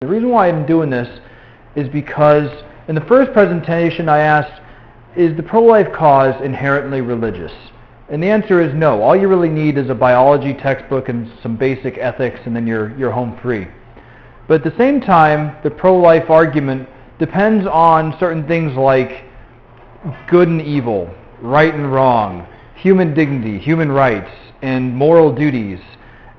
The reason why I'm doing this is because in the first presentation I asked, is the pro-life cause inherently religious? And the answer is no. All you really need is a biology textbook and some basic ethics, and then you're home free. But at the same time, the pro-life argument depends on certain things like good and evil, right and wrong, human dignity, human rights, and moral duties.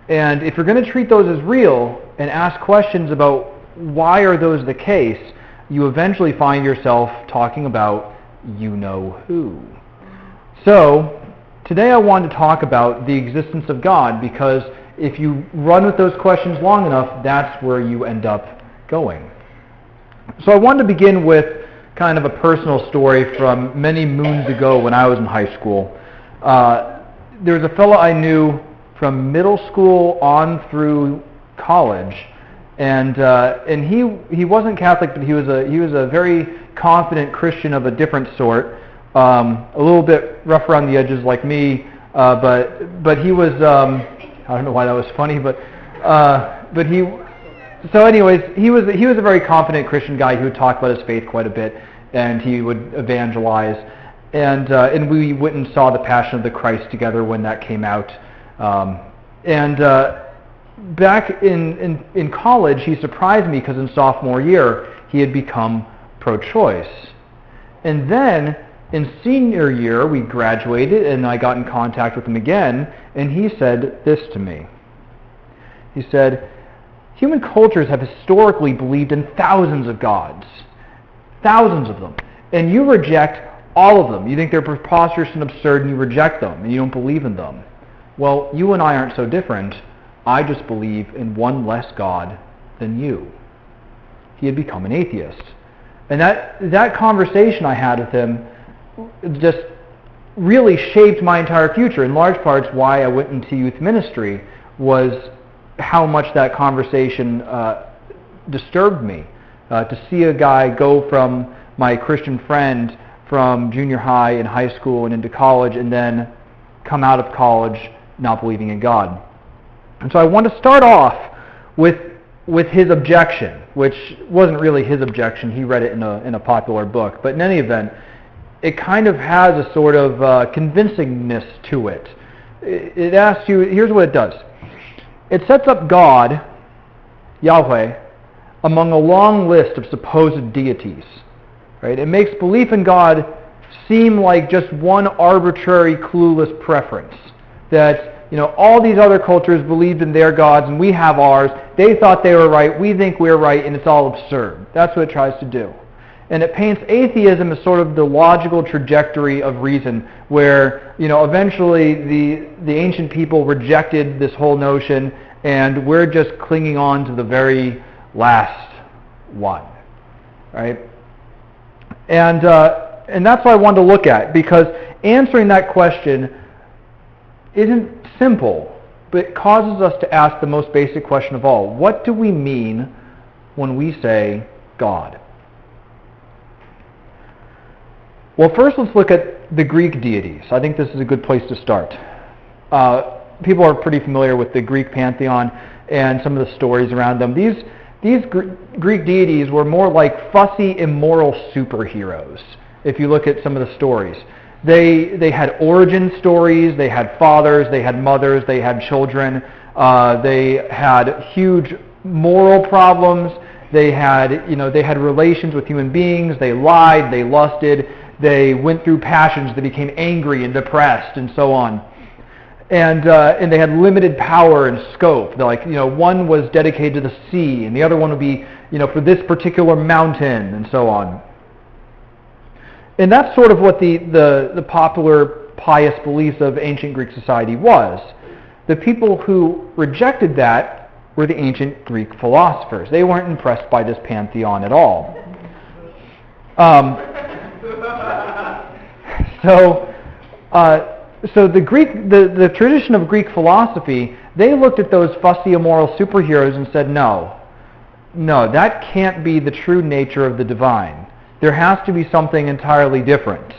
And if you're going to treat those as real and ask questions about why are those the case, you eventually find yourself talking about you-know-who. So today I want to talk about the existence of God, because if you run with those questions long enough, that's where you end up going. So I wanted to begin with kind of a personal story from many moons ago when I was in high school. There was a fellow I knew from middle school on through college, and he wasn't Catholic, but he was a very confident Christian of a different sort, a little bit rough around the edges like me, but he was I don't know why that was funny, but he. So anyways, he was a very confident Christian guy who would talk about his faith quite a bit, and he would evangelize, and we went and saw The Passion of the Christ together when that came out, back in college he surprised me because in sophomore year he had become pro-choice, and then in senior year we graduated and I got in contact with him again, and he said this to me. He said, human cultures have historically believed in thousands of gods, thousands of them, and you reject all of them. You think they're preposterous and absurd, and you reject them, and you don't believe in them. Well, you and I aren't so different. I just believe in one less God than you. He had become an atheist. And that conversation I had with him just really shaped my entire future. In large parts, why I went into youth ministry was how much that conversation disturbed me. To see a guy go from my Christian friend from junior high and high school and into college, and then come out of college not believing in God. And so I want to start off with his objection, which wasn't really his objection. He read it in a popular book. But in any event, it kind of has a sort of convincingness to it. It asks you, here's what it does. It sets up God, Yahweh, among a long list of supposed deities. Right? It makes belief in God seem like just one arbitrary, clueless preference. That, all these other cultures believed in their gods and we have ours. They thought they were right, we think we're right, and it's all absurd. That's what it tries to do. And it paints atheism as sort of the logical trajectory of reason, where, eventually the ancient people rejected this whole notion, and we're just clinging on to the very last one, right? And that's what I wanted to look at, because answering that question isn't simple, but it causes us to ask the most basic question of all. What do we mean when we say God? Well, first let's look at the Greek deities. I think this is a good place to start. People are pretty familiar with the Greek pantheon and some of the stories around them. These Greek deities were more like fussy, immoral superheroes, if you look at some of the stories. They had origin stories, they had fathers, they had mothers, they had children, they had huge moral problems, they had relations with human beings, they lied, they lusted, they went through passions, they became angry and depressed and so on. And they had limited power and scope. One was dedicated to the sea, and the other one would be, for this particular mountain, and so on. And that's sort of what the popular pious beliefs of ancient Greek society was. The people who rejected that were the ancient Greek philosophers. They weren't impressed by this pantheon at all. So the tradition of Greek philosophy, they looked at those fussy, immoral superheroes and said, no, that can't be the true nature of the divine. There has to be something entirely different.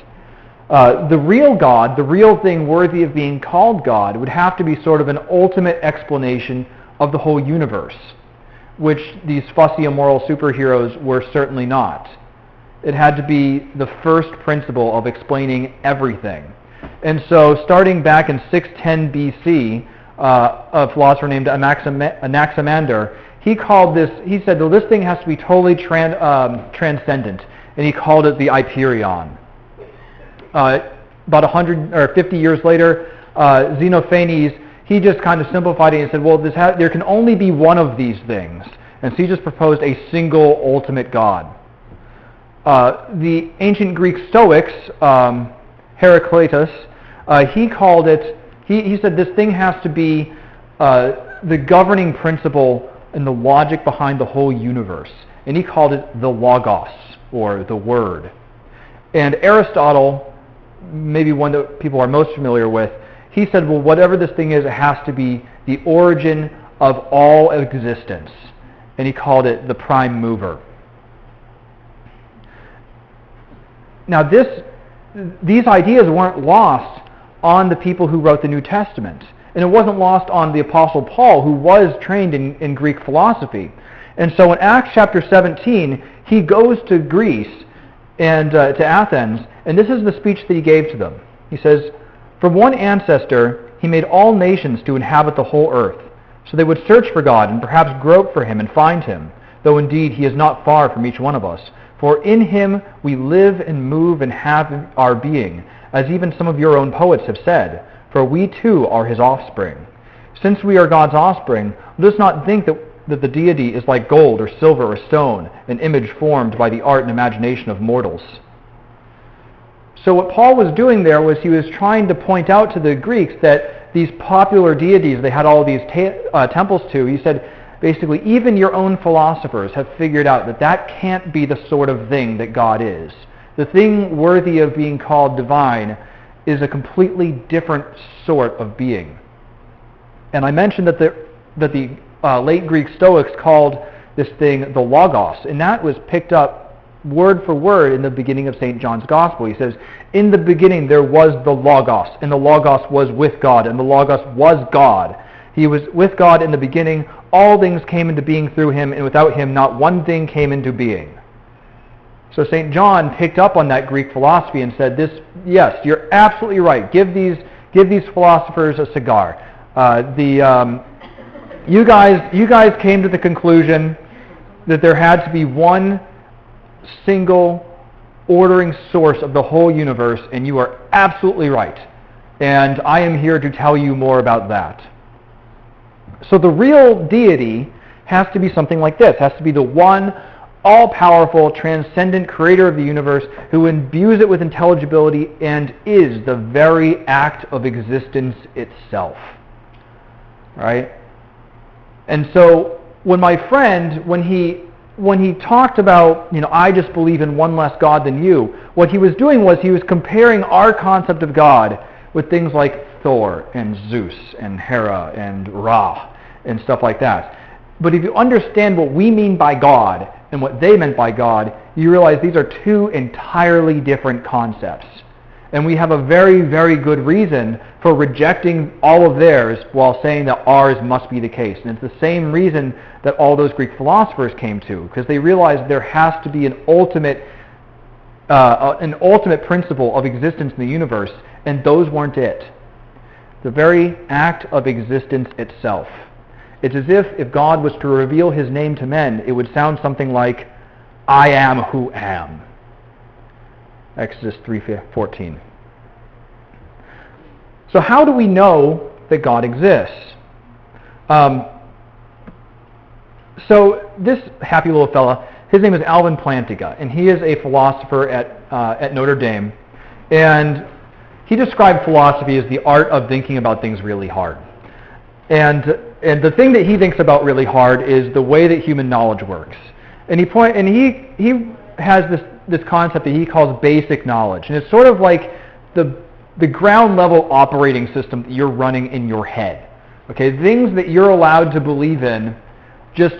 The real God, the real thing worthy of being called God, would have to be sort of an ultimate explanation of the whole universe. which these fussy, immoral superheroes were certainly not. It had to be the first principle of explaining everything. And so starting back in 610 BC, a philosopher named Anaximander, he said, well, this thing has to be totally transcendent, and he called it the Hyperion. About 100 or 50 years later, Xenophanes, he just kind of simplified it and said, well, there can only be one of these things. And so he just proposed a single ultimate God. The ancient Greek Stoics, Heraclitus, he called it, he said this thing has to be the governing principle and the logic behind the whole universe. And he called it the Logos, or the Word. And Aristotle, maybe one that people are most familiar with, he said, well, whatever this thing is, it has to be the origin of all existence. And he called it the prime mover. Now these ideas weren't lost on the people who wrote the New Testament. And it wasn't lost on the Apostle Paul, who was trained in Greek philosophy. And so in Acts chapter 17, he goes to Greece and to Athens, and this is the speech that he gave to them. He says, "From one ancestor he made all nations to inhabit the whole earth, so they would search for God and perhaps grope for him and find him, though indeed he is not far from each one of us. For in him we live and move and have our being, as even some of your own poets have said, for we too are his offspring. Since we are God's offspring, let us not think that the deity is like gold or silver or stone, an image formed by the art and imagination of mortals." So what Paul was doing there was he was trying to point out to the Greeks that these popular deities they had all these temples to, he said, basically, even your own philosophers have figured out that that can't be the sort of thing that God is. The thing worthy of being called divine is a completely different sort of being. And I mentioned that the late Greek Stoics called this thing the Logos, and that was picked up word for word in the beginning of St. John's Gospel. He says, in the beginning there was the Logos, and the Logos was with God, and the Logos was God. He was with God in the beginning. All things came into being through him, and without him not one thing came into being. So St. John picked up on that Greek philosophy and said, yes, you're absolutely right. Give these philosophers a cigar. You guys came to the conclusion that there had to be one single ordering source of the whole universe, and you are absolutely right. And I am here to tell you more about that. So the real deity has to be something like this. It has to be the one all-powerful, transcendent creator of the universe who imbues it with intelligibility and is the very act of existence itself. Right? And so when my friend, when he talked about, I just believe in one less God than you, what he was doing was he was comparing our concept of God with things like Thor and Zeus and Hera and Ra and stuff like that. But if you understand what we mean by God and what they meant by God, you realize these are two entirely different concepts. And we have a very, very good reason for rejecting all of theirs while saying that ours must be the case. And it's the same reason that all those Greek philosophers came to, because they realized there has to be an ultimate principle of existence in the universe, and those weren't it. The very act of existence itself. It's as if God was to reveal his name to men, it would sound something like, I am who am. Exodus 3:14. So how do we know that God exists? So this happy little fella, his name is Alvin Plantinga, and he is a philosopher at Notre Dame. And he described philosophy as the art of thinking about things really hard. And the thing that he thinks about really hard is the way that human knowledge works. And he has this concept that he calls basic knowledge. And it's sort of like the ground level operating system that you're running in your head. Okay, things that you're allowed to believe in just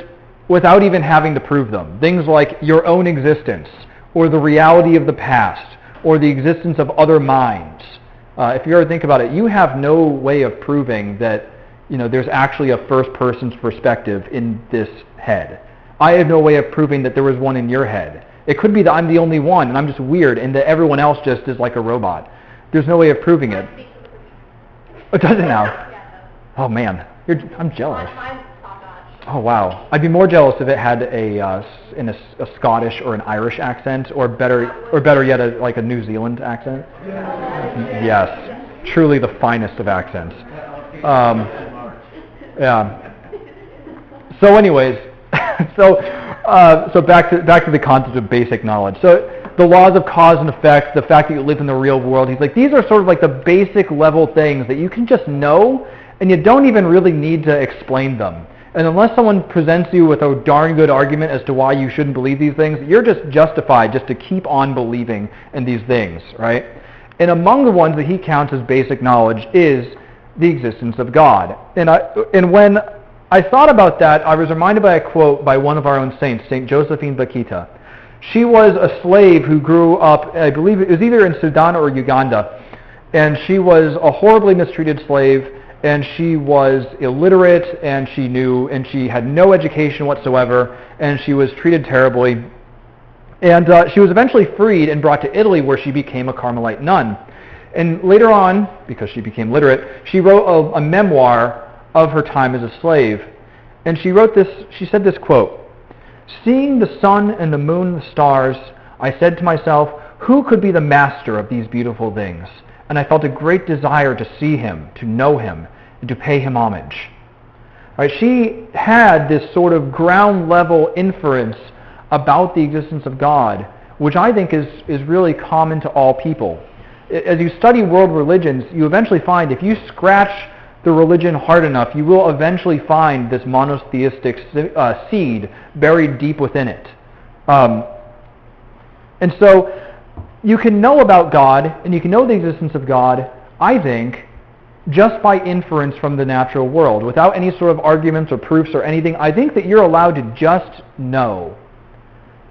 without even having to prove them. Things like your own existence, or the reality of the past, or the existence of other minds. If you ever think about it, you have no way of proving that there's actually a first person's perspective in this head. I have no way of proving that there was one in your head. It could be that I'm the only one and I'm just weird and that everyone else just is like a robot. There's no way of proving it. Oh, does it now? Oh man, I'm jealous. Oh wow, I'd be more jealous if it had a Scottish or an Irish accent, or better yet, like a New Zealand accent. Yes, truly the finest of accents. Yeah. So, anyways, so back to the concept of basic knowledge. So the laws of cause and effect, the fact that you live in the real world. He's like, these are sort of like the basic level things that you can just know, and you don't even really need to explain them. And unless someone presents you with a darn good argument as to why you shouldn't believe these things, you're just justified just to keep on believing in these things, right? And among the ones that he counts as basic knowledge is the existence of God. And when I thought about that, I was reminded by a quote by one of our own saints, St. Josephine Bakhita. She was a slave who grew up, I believe it was either in Sudan or Uganda, and she was a horribly mistreated slave, and she was illiterate, and she had no education whatsoever, and she was treated terribly. And she was eventually freed and brought to Italy, where she became a Carmelite nun. And later on, because she became literate, she wrote a memoir of her time as a slave. And she said this quote, "Seeing the sun and the moon and the stars, I said to myself, who could be the master of these beautiful things? And I felt a great desire to see him, to know him, and to pay him homage." Right? She had this sort of ground level inference about the existence of God, which I think is really common to all people. As you study world religions, you eventually find if you scratch the religion hard enough, you will eventually find this monotheistic seed buried deep within it. And so you can know about God, and you can know the existence of God, I think, just by inference from the natural world, without any sort of arguments or proofs or anything. I think that you're allowed to just know.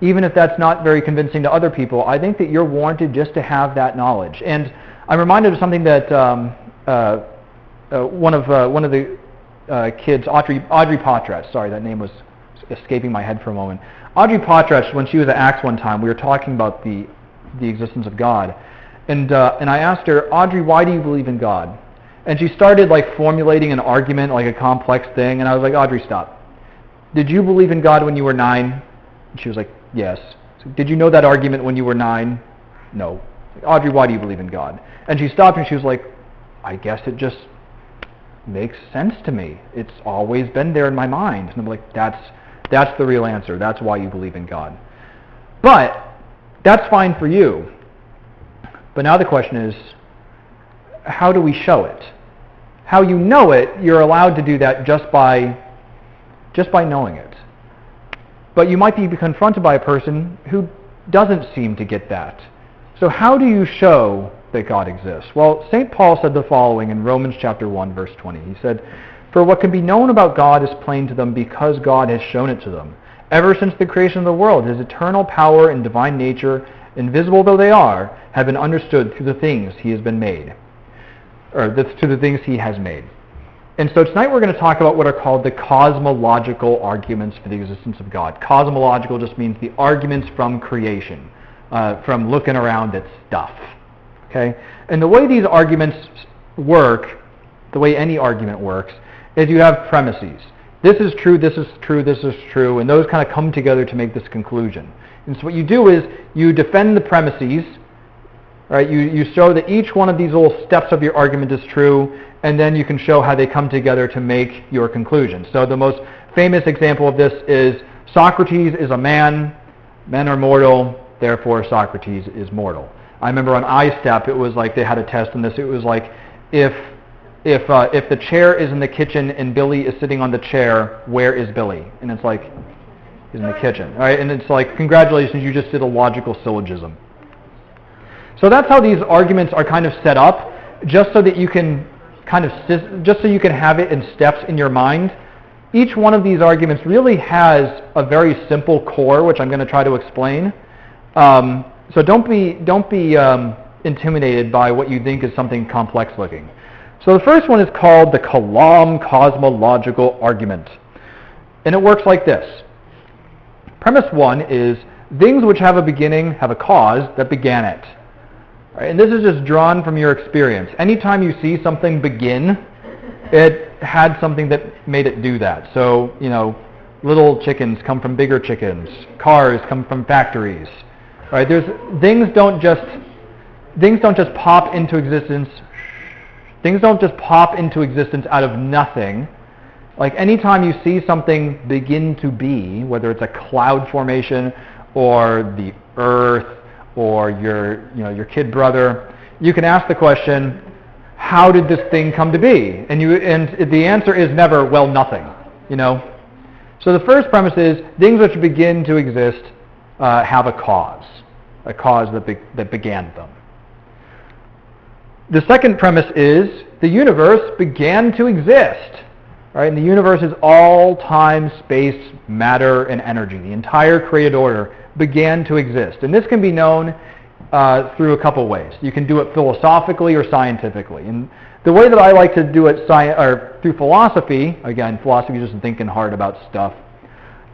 Even if that's not very convincing to other people, I think that you're warranted just to have that knowledge. And I'm reminded of something that one of the kids, Audrey Pottratch, sorry, that name was escaping my head for a moment. Audrey Pottratch, when she was at Acts one time, we were talking about the existence of God. And I asked her, "Audrey, why do you believe in God?" And she started formulating an argument, like a complex thing. And I was like, "Audrey, stop. Did you believe in God when you were 9? And she was like, "Yes." So, "did you know that argument when you were 9? "No." "Audrey, why do you believe in God?" And she stopped and she was like, "I guess it just makes sense to me. It's always been there in my mind." And I'm like, that's the real answer. That's why you believe in God. But that's fine for you. But now the question is, how do we show it? How you know it, you're allowed to do that just by knowing it. But you might be confronted by a person who doesn't seem to get that. So how do you show that God exists? Well, St. Paul said the following in Romans chapter 1, verse 20. He said, "For what can be known about God is plain to them because God has shown it to them. Ever since the creation of the world, his eternal power and divine nature, invisible though they are, have been understood through the things he has made. And so tonight we're going to talk about what are called the cosmological arguments for the existence of God. Cosmological just means the arguments from creation, from looking around at stuff. Okay? And the way these arguments work, the way any argument works, is you have premises. This is true, this is true, this is true, and those kind of come together to make this conclusion. And so what you do is you defend the premises, right? You show that each one of these little steps of your argument is true, and then you can show how they come together to make your conclusion. So the most famous example of this is Socrates is a man, men are mortal, therefore Socrates is mortal. I remember on I-STEP, it was like they had a test on this. It was like if the chair is in the kitchen and Billy is sitting on the chair, where is Billy? And it's like, he's in the kitchen, right? And it's like, congratulations, you just did a logical syllogism. So that's how these arguments are kind of set up, just so that you can just so you can have it in steps in your mind. Each one of these arguments really has a very simple core, which I'm going to try to explain. So don't be intimidated by what you think is something complex looking. So the first one is called the Kalam cosmological argument. And it works like this. Premise one is things which have a beginning have a cause that began it. Right? And this is just drawn from your experience. Anytime you see something begin, it had something that made it do that. So, little chickens come from bigger chickens. Cars come from factories. Right? Things don't just pop into existence. Things don't just pop into existence out of nothing. Like anytime you see something begin to be, whether it's a cloud formation or the earth or your kid brother, you can ask the question, how did this thing come to be? And the answer is never, well, nothing. So the first premise is things which begin to exist have a cause that began them. The second premise is the universe began to exist. Right? And the universe is all time, space, matter, and energy. The entire created order began to exist. And this can be known through a couple ways. You can do it philosophically or scientifically. And the way that I like to do it through philosophy, again, philosophy is just thinking hard about stuff,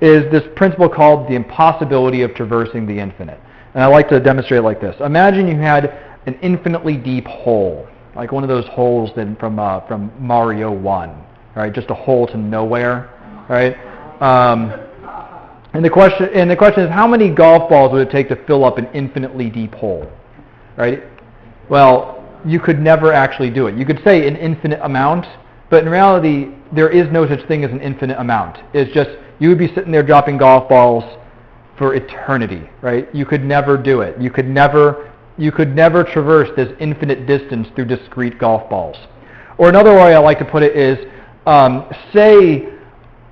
is this principle called the impossibility of traversing the infinite. And I like to demonstrate it like this. Imagine you had an infinitely deep hole, like one of those holes from Mario 1. Right, just a hole to nowhere, right? And the question is, how many golf balls would it take to fill up an infinitely deep hole, right? Well, you could never actually do it. You could say an infinite amount, but in reality, there is no such thing as an infinite amount. It's just you would be sitting there dropping golf balls for eternity, right? You could never do it. You could never traverse this infinite distance through discrete golf balls. Or another way I like to put it is, say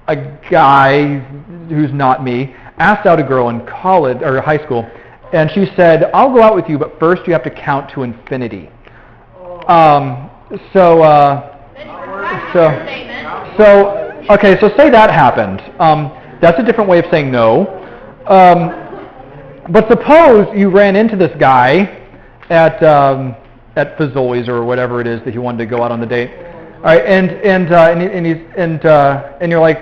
a guy who's not me asked out a girl in college or high school, and she said, "I'll go out with you, but first you have to count to infinity." Okay, so say that happened. That's a different way of saying no. But suppose you ran into this guy at Fazoli's or whatever it is that you wanted to go out on the date. All right, and you're like,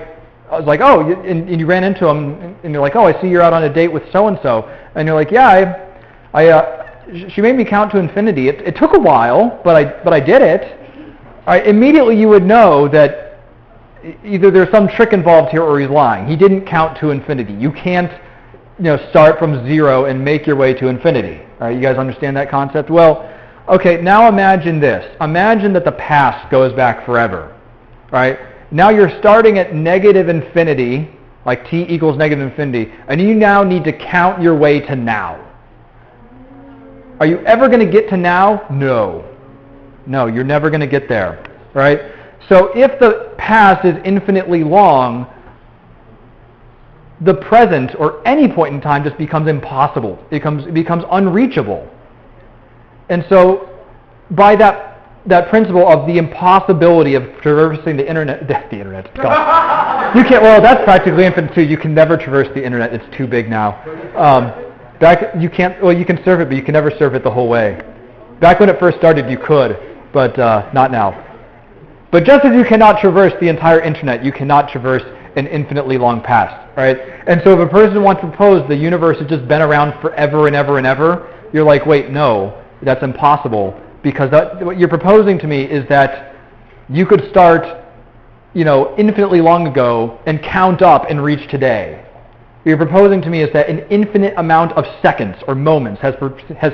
I was like, oh, and you ran into him, and you're like, oh, I see you're out on a date with so and so, and you're like, yeah, she made me count to infinity. It took a while, but I did it. All right, immediately you would know that either there's some trick involved here or he's lying. He didn't count to infinity. You can't, start from zero and make your way to infinity. All right, you guys understand that concept? Well. Okay, now imagine this. Imagine that the past goes back forever, right? Now you're starting at negative infinity, like t equals negative infinity, and you now need to count your way to now. Are you ever going to get to now? No. No, you're never going to get there, right? So if the past is infinitely long, the present or any point in time just becomes impossible. It becomes unreachable. And so, by that principle of the impossibility of traversing the internet, God. You can't. Well, that's practically infinite too. You can never traverse the internet. It's too big now. You can't. Well, you can surf it, but you can never surf it the whole way. Back when it first started, you could, but not now. But just as you cannot traverse the entire internet, you cannot traverse an infinitely long past, right? And so, if a person wants to propose the universe has just been around forever and ever and ever, you're like, wait, no. That's impossible, because what you're proposing to me is that you could start, infinitely long ago and count up and reach today. What you're proposing to me is that an infinite amount of seconds or moments has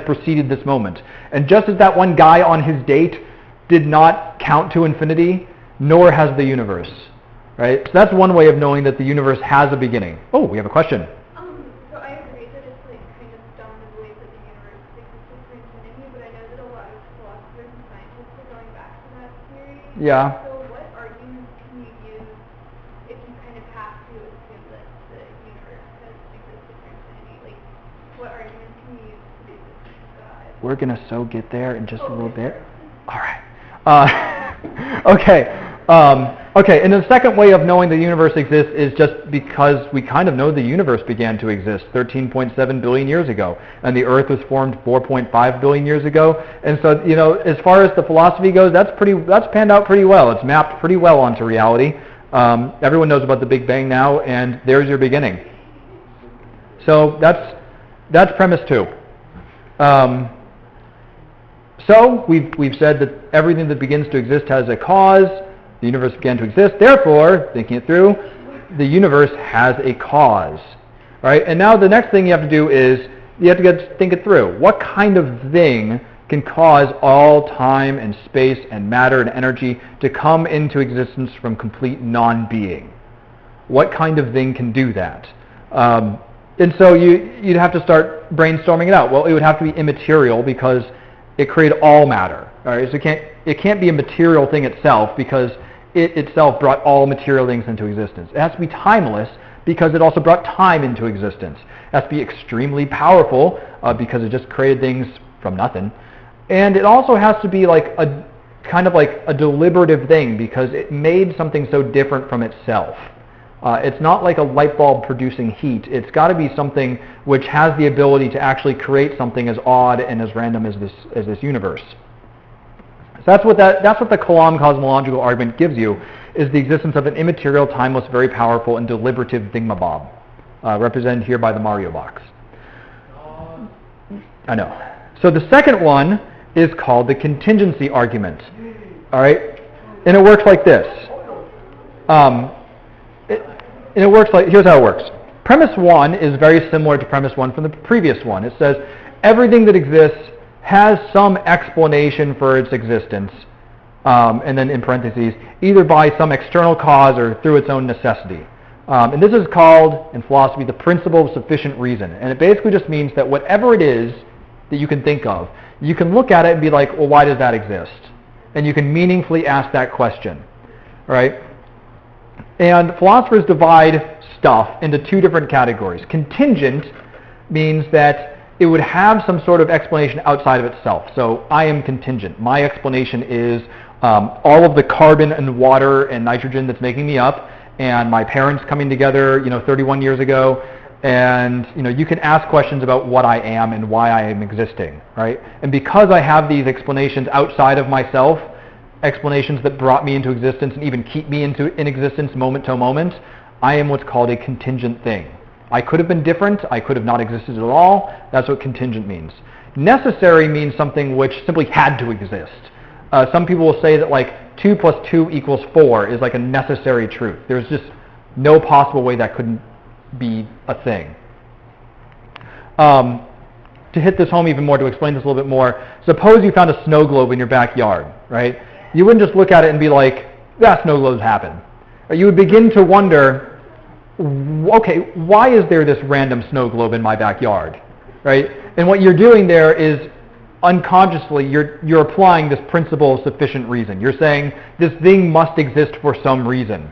preceded this moment. And just as that one guy on his date did not count to infinity, nor has the universe. Right? So that's one way of knowing that the universe has a beginning. Oh, we have a question. So I agree that it's kind of dumb to believe that the universe exists for infinity, but I know that a lot of philosophers and scientists are going back to that theory. Yeah. So what arguments can you use if you kind of have to assume that the universe has existed for infinity? Like, what arguments can you use to the existence of God? We're going to get there in just a little bit. All right. Okay. Okay, and the second way of knowing the universe exists is just because we kind of know the universe began to exist 13.7 billion years ago, and the Earth was formed 4.5 billion years ago. And so, as far as the philosophy goes, that's panned out pretty well. It's mapped pretty well onto reality. Everyone knows about the Big Bang now, and there's your beginning. So that's premise 2. So we've said that everything that begins to exist has a cause. The universe began to exist. Therefore, thinking it through, the universe has a cause. Right? And now the next thing you have to do is you have to think it through. What kind of thing can cause all time and space and matter and energy to come into existence from complete non-being? What kind of thing can do that? And so you'd have to start brainstorming it out. Well, it would have to be immaterial because it created all matter. All right? So it can't be a material thing itself because it itself brought all material things into existence. It has to be timeless because it also brought time into existence. It has to be extremely powerful because it just created things from nothing. And it also has to be like a kind of like a deliberative thing because it made something so different from itself. It's not like a light bulb producing heat. It's got to be something which has the ability to actually create something as odd and as random as this universe. So that's what the Kalam cosmological argument gives you, is the existence of an immaterial, timeless, very powerful, and deliberative thingamabob, represented here by the Mario box. I know. So the second one is called the contingency argument. All right, and it works like this. Here's how it works. Premise 1 is very similar to premise 1 from the previous one. It says everything that exists has some explanation for its existence, and then in parentheses, either by some external cause or through its own necessity. And this is called, in philosophy, the principle of sufficient reason. And it basically just means that whatever it is that you can think of, you can look at it and be like, well, why does that exist? And you can meaningfully ask that question, right? And philosophers divide stuff into 2 different categories. Contingent means that it would have some sort of explanation outside of itself. So I am contingent. My explanation is all of the carbon and water and nitrogen that's making me up, and my parents coming together, 31 years ago, and you can ask questions about what I am and why I am existing, right? And because I have these explanations outside of myself, explanations that brought me into existence and even keep me in existence moment to moment, I am what's called a contingent thing. I could have been different. I could have not existed at all. That's what contingent means. Necessary means something which simply had to exist. Some people will say that like 2 + 2 = 4 is like a necessary truth. There's just no possible way that couldn't be a thing. To hit this home even more, to explain this a little bit more, suppose you found a snow globe in your backyard, right? You wouldn't just look at it and be like, snow globes happen. You would begin to wonder, okay, why is there this random snow globe in my backyard, right? And what you're doing there is unconsciously you're applying this principle of sufficient reason. You're saying this thing must exist for some reason.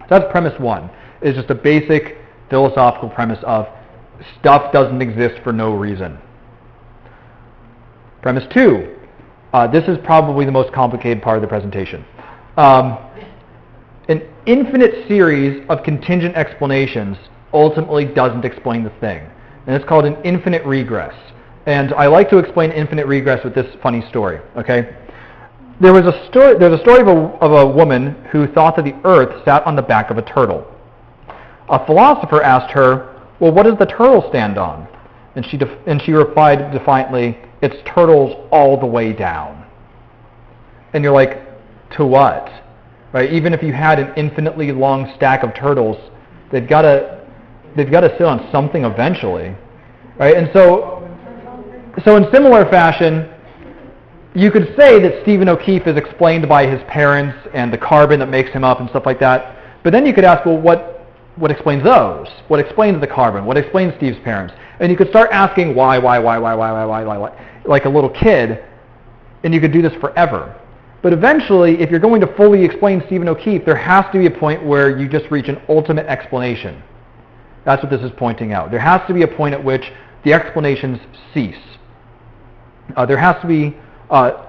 So that's premise 1. It's just a basic philosophical premise of stuff doesn't exist for no reason. Premise 2. This is probably the most complicated part of the presentation. An infinite series of contingent explanations ultimately doesn't explain the thing. And it's called an infinite regress. And I like to explain infinite regress with this funny story, okay? There's a story of a woman who thought that the earth sat on the back of a turtle. A philosopher asked her, well, what does the turtle stand on? And she replied defiantly, it's turtles all the way down. And you're like, to what? Right? Even if you had an infinitely long stack of turtles, they've got to sit on something eventually, right? And so in similar fashion, you could say that Stephen O'Keefe is explained by his parents and the carbon that makes him up and stuff like that. But then you could ask, well, what explains those? What explains the carbon? What explains Steve's parents? And you could start asking why, like a little kid, and you could do this forever. But eventually, if you're going to fully explain Stephen O'Keefe, there has to be a point where you just reach an ultimate explanation. That's what this is pointing out. There has to be a point at which the explanations cease. There has to be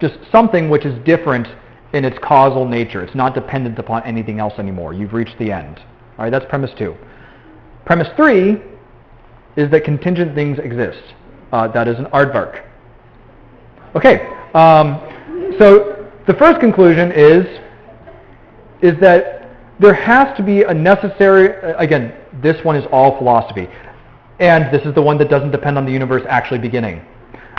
just something which is different in its causal nature. It's not dependent upon anything else anymore. You've reached the end. All right, that's premise 2. Premise 3 is that contingent things exist. That is an aardvark. Okay, so the first conclusion is that there has to be a necessary, again, this one is all philosophy, and this is the one that doesn't depend on the universe actually beginning.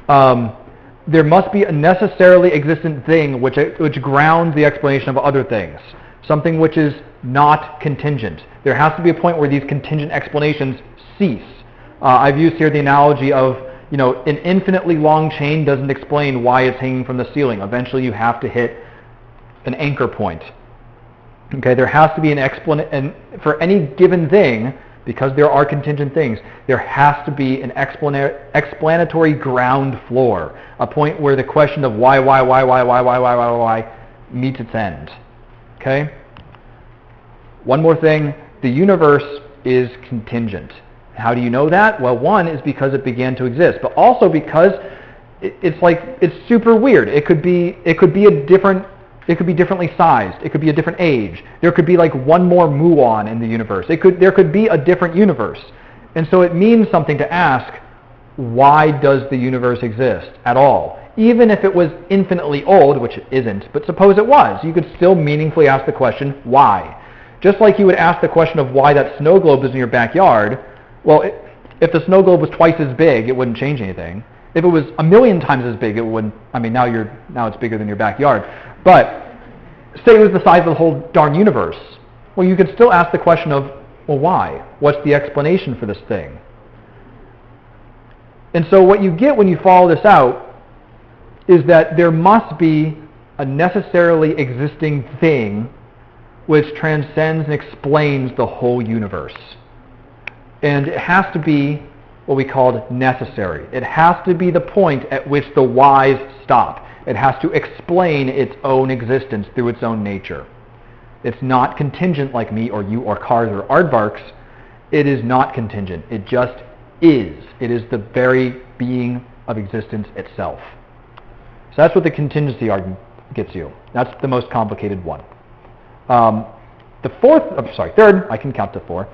There must be a necessarily existent thing which grounds the explanation of other things, something which is not contingent. There has to be a point where these contingent explanations cease. I've used here the analogy of, an infinitely long chain doesn't explain why it's hanging from the ceiling. Eventually you have to hit an anchor point. Okay, there has to be an explanation, and for any given thing, because there are contingent things, there has to be an explanatory ground floor, a point where the question of why meets its end. Okay? One more thing, the universe is contingent. How do you know that? Well, one is because it began to exist, but also because it's super weird. It could be differently sized. It could be a different age. There could be like one more muon in the universe. There could be a different universe. And so it means something to ask, why does the universe exist at all? Even if it was infinitely old, which it isn't, but suppose it was, you could still meaningfully ask the question, why? Just like you would ask the question of why that snow globe is in your backyard. Well, if the snow globe was twice as big, it wouldn't change anything. If it was 1,000,000 times as big, it wouldn't. I mean, now it's bigger than your backyard. But say it was the size of the whole darn universe. Well, you could still ask the question of, well, why? What's the explanation for this thing? And so what you get when you follow this out is that there must be a necessarily existing thing which transcends and explains the whole universe. And it has to be what we called necessary. It has to be the point at which the whys stop. It has to explain its own existence through its own nature. It's not contingent like me or you or cars or aardvarks. It is not contingent. It just is. It is the very being of existence itself. So that's what the contingency argument gets you. That's the most complicated one. Third, I can count to 4.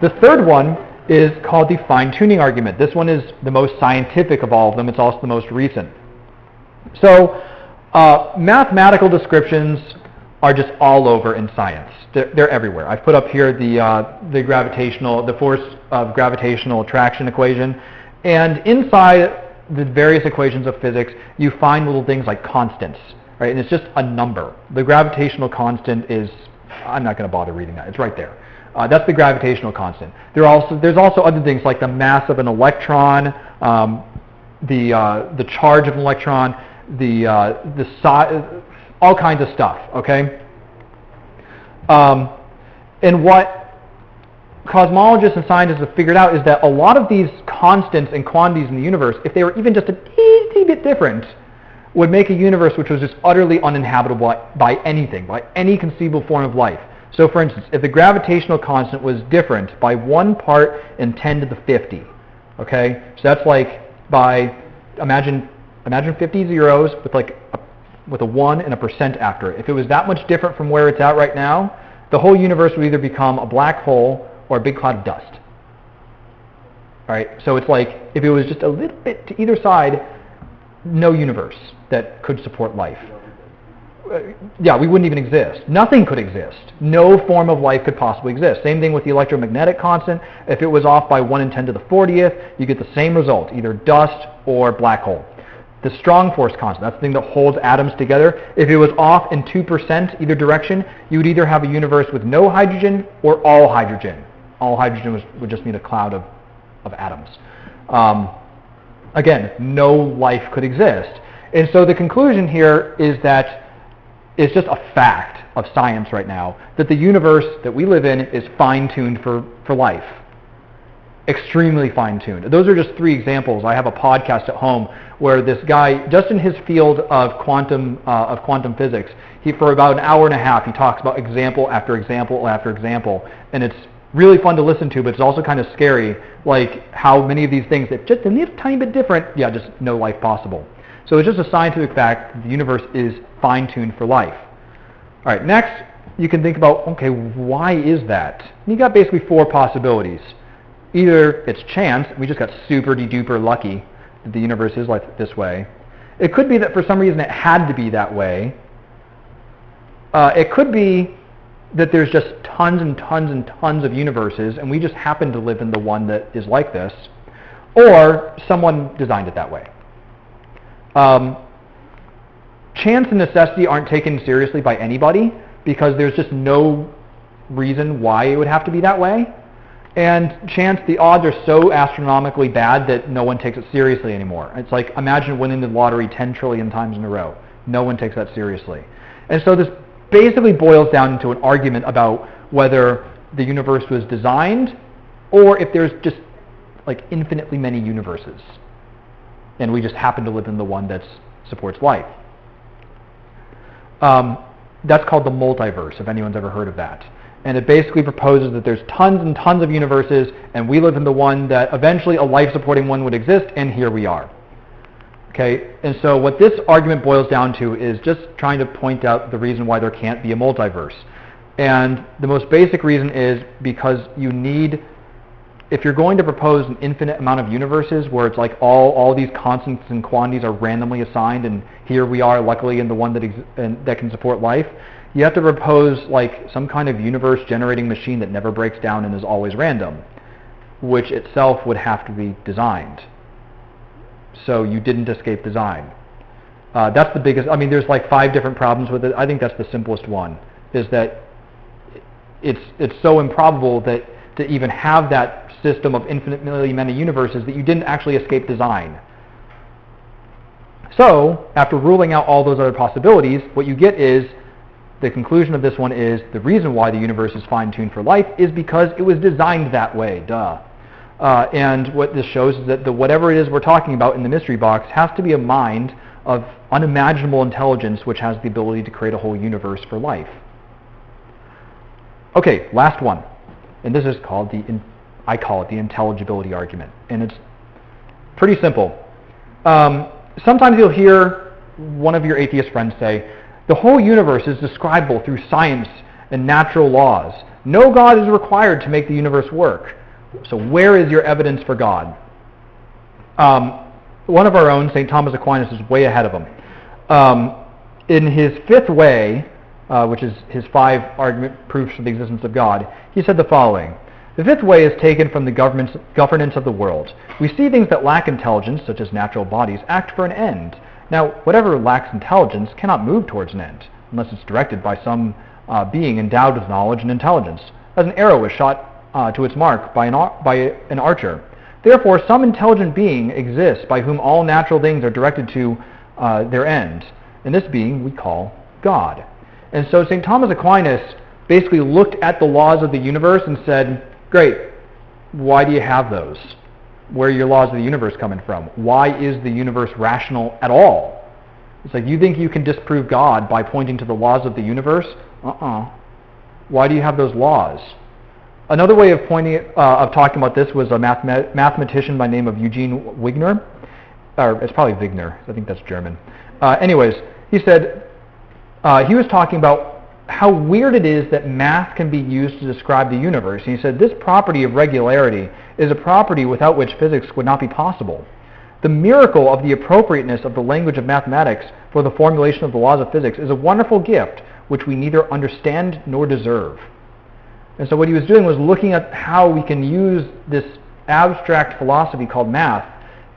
The third one is called the fine-tuning argument. This one is the most scientific of all of them. It's also the most recent. So mathematical descriptions are just all over in science. They're everywhere. I've put up here the force of gravitational attraction equation, and inside the various equations of physics, you find little things like constants, right? And it's just a number. The gravitational constant is, I'm not going to bother reading that. It's right there. That's the gravitational constant. There's also other things like the mass of an electron, the charge of an electron, the size, all kinds of stuff. Okay. And what cosmologists and scientists have figured out is that a lot of these constants and quantities in the universe, if they were even just a teeny bit different, would make a universe which was just utterly uninhabitable by anything, by any conceivable form of life. So for instance, if the gravitational constant was different by 1 part in 10 to the 50, okay? So that's like imagine 50 zeros with a 1 and a percent after it. If it was that much different from where it's at right now, the whole universe would either become a black hole or a big cloud of dust. All right? So it's like if it was just a little bit to either side, no universe that could support life. We wouldn't even exist. Nothing could exist. No form of life could possibly exist. Same thing with the electromagnetic constant. If it was off by 1 in 10 to the 40th, you get the same result, either dust or black hole. The strong force constant, that's the thing that holds atoms together. If it was off in 2% either direction, you would either have a universe with no hydrogen or all hydrogen. All hydrogen would just mean a cloud of atoms. Again, no life could exist. And so the conclusion here is that it's just a fact of science right now that the universe that we live in is fine-tuned for life. Extremely fine-tuned. Those are just 3 examples. I have a podcast at home where this guy, just in his field of quantum physics, for about an hour and a half, he talks about example after example after example, and it's really fun to listen to, but it's also kind of scary, like how many of these things that just a little tiny bit different, just no life possible. So it's just a scientific fact that the universe is fine-tuned for life. All right, next you can think about, okay, why is that? And you got basically four possibilities. Either it's chance, we just got super duper lucky that the universe is like this way. It could be that for some reason it had to be that way. It could be that there's just tons and tons and tons of universes and we just happen to live in the one that is like this. Or someone designed it that way. Chance and necessity aren't taken seriously by anybody because there's just no reason why it would have to be that way. And chance, the odds are so astronomically bad that no one takes it seriously anymore. It's like, imagine winning the lottery 10 trillion times in a row. No one takes that seriously. And so this basically boils down into an argument about whether the universe was designed or if there's just like infinitely many universes. And we just happen to live in the one that supports life. That's called the multiverse, if anyone's ever heard of that. And it basically proposes that there's tons and tons of universes, and we live in the one that eventually a life-supporting one would exist, and here we are. Okay, and so what this argument boils down to is just trying to point out the reason why there can't be a multiverse. And the most basic reason is because you need, if you're going to propose an infinite amount of universes where it's like all these constants and quantities are randomly assigned, and here we are luckily in the one that can support life, you have to propose like some kind of universe generating machine that never breaks down and is always random, which itself would have to be designed. So you didn't escape design. That's the biggest, I mean there's like 5 different problems with it. I think that's the simplest one, is that it's so improbable that to even have that system of infinitely many universes that you didn't actually escape design. So, after ruling out all those other possibilities, what you get is, the conclusion of this one is, the reason why the universe is fine-tuned for life is because it was designed that way, duh. And what this shows is that whatever it is we're talking about in the mystery box has to be a mind of unimaginable intelligence which has the ability to create a whole universe for life. Okay, last one. And this is called I call it the intelligibility argument. And it's pretty simple. Sometimes you'll hear one of your atheist friends say, the whole universe is describable through science and natural laws. No God is required to make the universe work. So where is your evidence for God? One of our own, St. Thomas Aquinas, is way ahead of him. In his 5th way, which is his 5 argument proofs for the existence of God, he said the following. The 5th way is taken from the governance of the world. We see things that lack intelligence, such as natural bodies, act for an end. Now, whatever lacks intelligence cannot move towards an end, unless it's directed by some being endowed with knowledge and intelligence, as an arrow is shot to its mark by an archer. Therefore, some intelligent being exists by whom all natural things are directed to their end. And this being we call God. And so St. Thomas Aquinas basically looked at the laws of the universe and said, great, why do you have those? Where are your laws of the universe coming from? Why is the universe rational at all? It's like, you think you can disprove God by pointing to the laws of the universe? Why do you have those laws? Another way of talking about this was a mathematician by the name of Eugene Wigner. Or it's probably Wigner. I think that's German. Anyways, he said, he was talking about how weird it is that math can be used to describe the universe. And he said, this property of regularity is a property without which physics would not be possible. The miracle of the appropriateness of the language of mathematics for the formulation of the laws of physics is a wonderful gift which we neither understand nor deserve. And so what he was doing was looking at how we can use this abstract philosophy called math,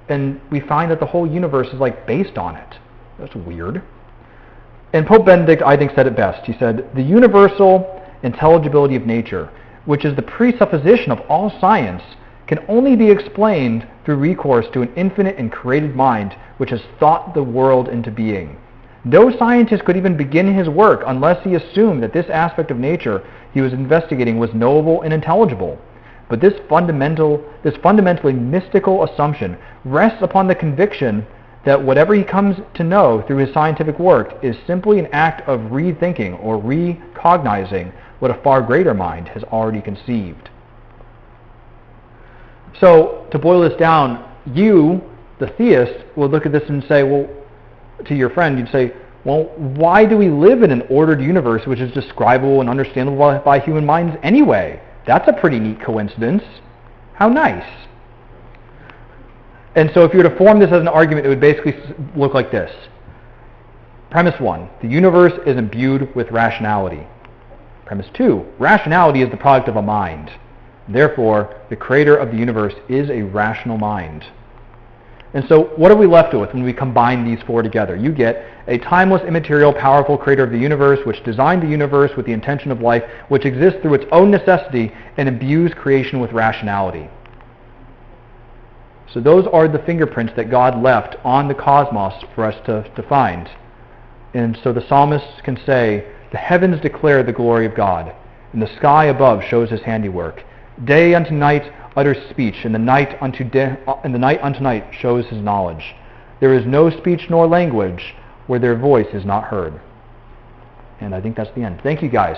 and we find that the whole universe is like based on it. That's weird. And Pope Benedict, I think, said it best. He said, the universal intelligibility of nature, which is the presupposition of all science, can only be explained through recourse to an infinite and created mind which has thought the world into being. No scientist could even begin his work unless he assumed that this aspect of nature he was investigating was knowable and intelligible. But this fundamentally mystical assumption rests upon the conviction that whatever he comes to know through his scientific work is simply an act of rethinking or recognizing what a far greater mind has already conceived. So, to boil this down, you, the theist, will look at this and say, well, to your friend, you'd say, well, why do we live in an ordered universe which is describable and understandable by human minds anyway? That's a pretty neat coincidence. How nice. And so if you were to form this as an argument, it would basically look like this. Premise 1, the universe is imbued with rationality. Premise 2, rationality is the product of a mind. Therefore, the creator of the universe is a rational mind. And so what are we left with when we combine these four together? You get a timeless, immaterial, powerful creator of the universe, which designed the universe with the intention of life, which exists through its own necessity and imbues creation with rationality. So those are the fingerprints that God left on the cosmos for us to find. And so the psalmist can say, the heavens declare the glory of God, and the sky above shows his handiwork. Day unto night utters speech, and the night unto night shows his knowledge. There is no speech nor language where their voice is not heard. And I think that's the end. Thank you, guys.